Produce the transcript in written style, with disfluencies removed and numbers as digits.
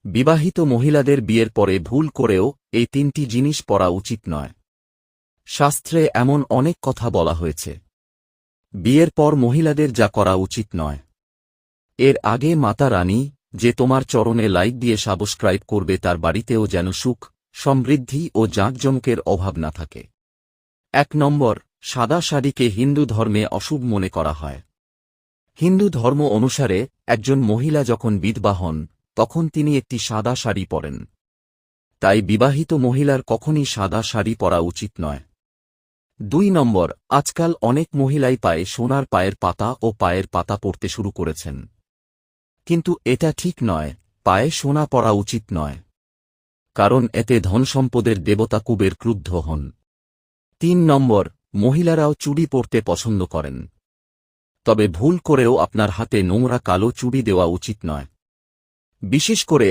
বিবাহিত মহিলাদের বিয়ের পরে ভুল করেও এই 3টি জিনিস পরা উচিত নয়। শাস্ত্রে এমন অনেক কথা বলা হয়েছে। বিয়ের পর মহিলাদের যা করা উচিত নয়। এর আগে মাতা রানী, যে তোমার চরণে লাইক দিয়ে সাবস্ক্রাইব করবে, তার বাড়িতেও যেন সুখ, সমৃদ্ধি ও জাঁকজমকের অভাব না থাকে। 1 নম্বর, সাদা শাড়িকে হিন্দু ধর্মে অশুভ মনে করা হয়। হিন্দু ধর্ম অনুসারে একজন মহিলা যখন বিধবা হন, তখন তিনি একটি সাদা শাড়ি পরেন। তাই বিবাহিত মহিলার কখনই সাদা শাড়ি পরা উচিত নয়। 2 নম্বর, আজকাল অনেক মহিলাই পায়ে সোনার পায়ের পাতা ও পায়ের পাতা পরতে শুরু করেছেন। কিন্তু এটা ঠিক নয়, পায়ে সোনা পরা উচিত নয়। কারণ এতে ধনসম্পদের দেবতা কুবের ক্রুদ্ধ হন। 3 নম্বর, মহিলারাও চুড়ি পরতে পছন্দ করেন। তবে ভুল করেও আপনার হাতে নোংরা কালো চুড়ি দেওয়া উচিত নয়। বিশেষ করে